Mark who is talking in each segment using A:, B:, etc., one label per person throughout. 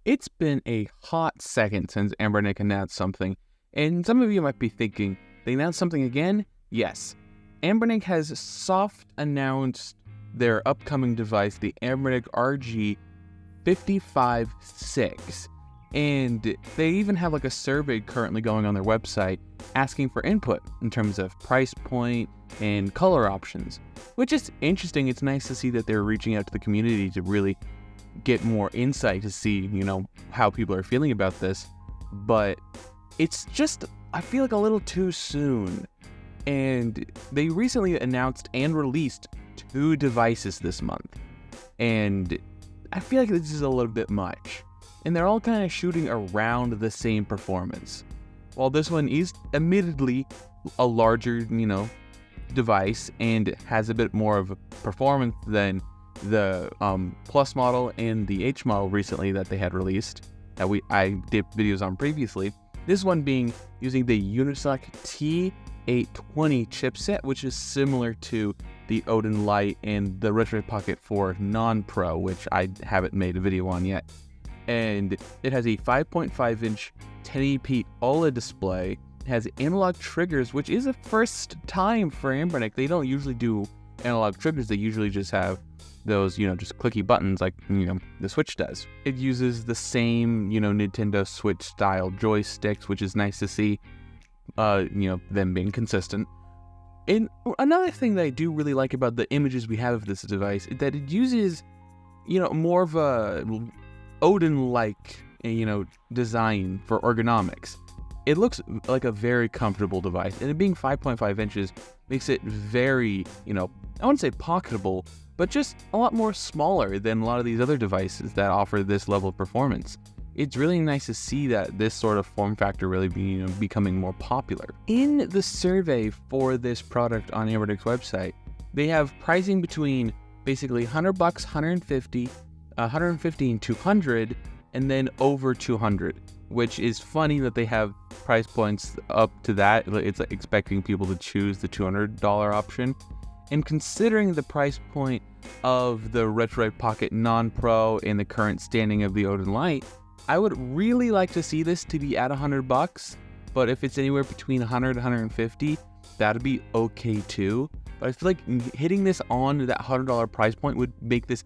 A: It's been a hot second since Anbernic announced something, and some of you might be thinking, they announced something again? Yes. Anbernic has soft announced their upcoming device, the Anbernic RG556, and they even have like a survey currently going on their website asking for input in terms of price point and color options, which is interesting. It's nice to see that they're reaching out to the community to really get more insight to see, how people are feeling about this. But it's just, I feel like a little too soon. And they recently announced and released 2 devices this month. And I feel like this is a little bit much. And they're all kind of shooting around the same performance. While this one is admittedly a larger, device and has a bit more of a performance than the Plus model and the H model recently that they had released that I did videos on previously. This one being using the Unisoc T820 chipset, which is similar to the Odin Lite and the Retroid Pocket 4 non-Pro, which I haven't made a video on yet. And it has a 5.5-inch 1080p OLED display. It has analog triggers, which is a first time for Anbernic. They don't usually do analog triggers. They usually just have those, just clicky buttons like, the Switch does. It uses the same, Nintendo Switch style joysticks, which is nice to see, them being consistent. And another thing that I do really like about the images we have of this device is that it uses, more of a Odin-like, design for ergonomics. It looks like a very comfortable device, and it being 5.5 inches makes it very, I wouldn't say pocketable, but just a lot more smaller than a lot of these other devices that offer this level of performance. It's really nice to see that this sort of form factor really becoming more popular. In the survey for this product on Anbernic's website, they have pricing between basically $100, $150, $150 and $200, and then over $200, which is funny that they have price points up to that. It's like expecting people to choose the $200 option. And considering the price point of the Retroid Pocket non-Pro and the current standing of the Odin Lite, I would really like to see this to be at $100, but if it's anywhere between $100 and $150, that'd be okay too. But I feel like hitting this on that $100 price point would make this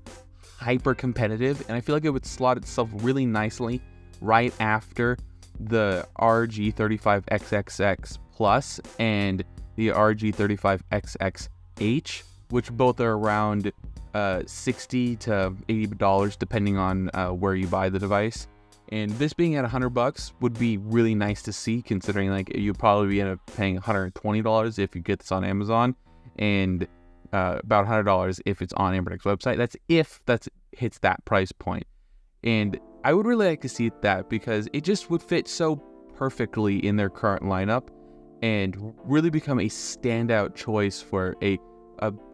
A: hyper competitive, and I feel like it would slot itself really nicely right after the RG35XXX Plus and the RG35XXH, which both are around $60 to $80 depending on where you buy the device. And this being at $100 would be really nice to see, considering like you'd probably end up paying $120 if you get this on Amazon, and about $100 if it's on Anbernic's website. That's if that hits that price point. And I would really like to see that because it just would fit so perfectly in their current lineup and really become a standout choice for a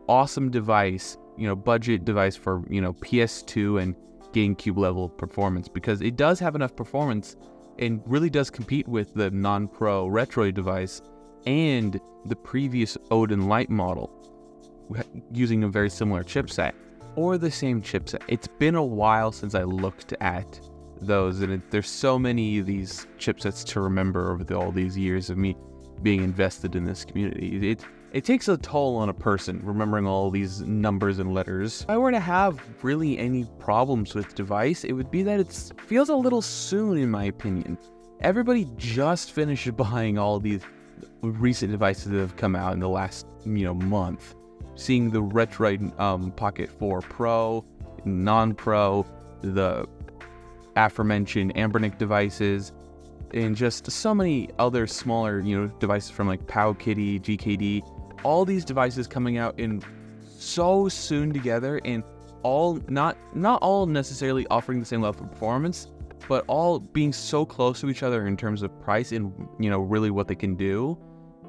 A: awesome device, budget device for, PS2 and GameCube level performance, because it does have enough performance and really does compete with the non-Pro Retroid device and the previous Odin Lite model using a very similar chipset or the same chipset. It's been a while since I looked at those, and there's so many of these chipsets to remember over all these years of me being invested in this community. It takes a toll on a person remembering all these numbers and letters. If I were to have really any problems with device, it would be that it feels a little soon, in my opinion. Everybody just finished buying all these recent devices that have come out in the last, month. Seeing the Retroid Pocket 4 Pro, non-Pro, the aforementioned Anbernic devices, and just so many other smaller, devices from like Powkiddy, GKD. All these devices coming out in so soon together, and all not all necessarily offering the same level of performance, but all being so close to each other in terms of price and really what they can do.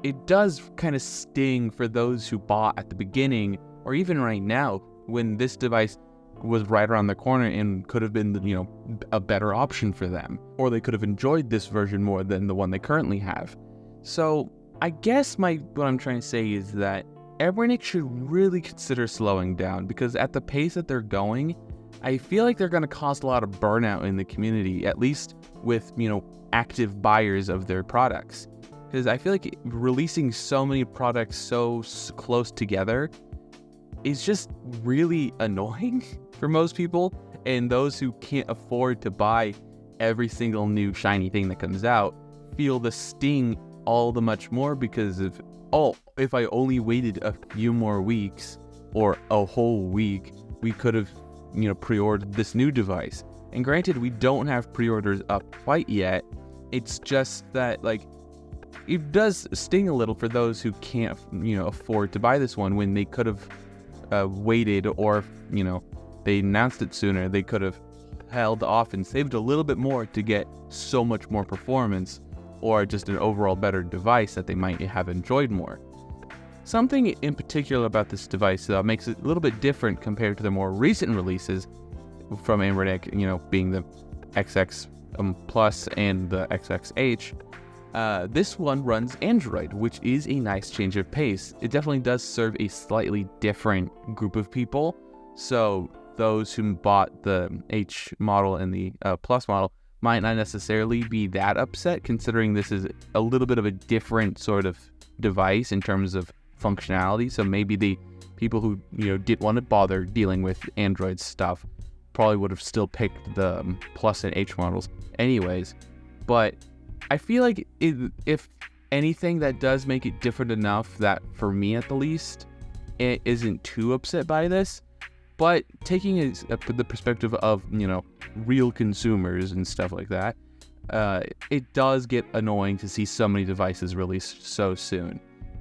A: It does kind of sting for those who bought at the beginning, or even right now, when this device was right around the corner and could have been, a better option for them, or they could have enjoyed this version more than the one they currently have. So I guess what I'm trying to say is that Anbernic should really consider slowing down, because at the pace that they're going, I feel like they're going to cause a lot of burnout in the community, at least with, active buyers of their products. Because I feel like releasing so many products so close together is just really annoying for most people. And those who can't afford to buy every single new shiny thing that comes out feel the sting all the much more because of, if I only waited a few more weeks or a whole week, we could have, pre-ordered this new device. And granted, we don't have pre-orders up quite yet. It's just that, like, it does sting a little for those who can't, afford to buy this one when they could have waited, or, they announced it sooner. They could have held off and saved a little bit more to get so much more performance, or just an overall better device that they might have enjoyed more. Something in particular about this device makes it a little bit different compared to the more recent releases from Anbernic, being the XX Plus and the XXH. This one runs Android, which is a nice change of pace. It definitely does serve a slightly different group of people. So those who bought the H model and the Plus model might not necessarily be that upset, considering this is a little bit of a different sort of device in terms of functionality. So maybe the people who didn't want to bother dealing with Android stuff probably would have still picked the Plus and H models anyways. But I feel like if anything, that does make it different enough that, for me at the least, it isn't too upset by this. But taking the perspective of, real consumers and stuff like that, it does get annoying to see so many devices released so soon.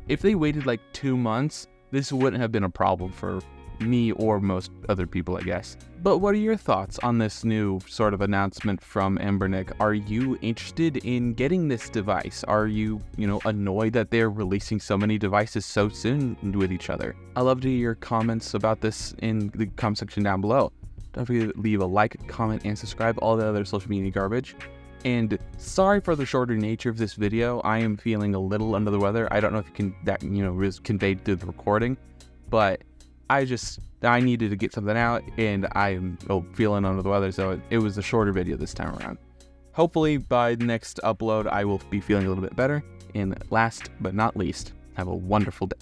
A: If they waited like 2 months, this wouldn't have been a problem for me or most other people, I guess. But what are your thoughts on this new sort of announcement from Anbernic? Are you interested in getting this device? Are you, annoyed that they're releasing so many devices so soon with each other? I'd love to hear your comments about this in the comment section down below. Don't forget to leave a like, comment, and subscribe, all the other social media garbage. And sorry for the shorter nature of this video. I am feeling a little under the weather. I don't know if that was conveyed through the recording, but I needed to get something out, and I'm feeling under the weather, so it was a shorter video this time around. Hopefully by the next upload, I will be feeling a little bit better. And last but not least, have a wonderful day.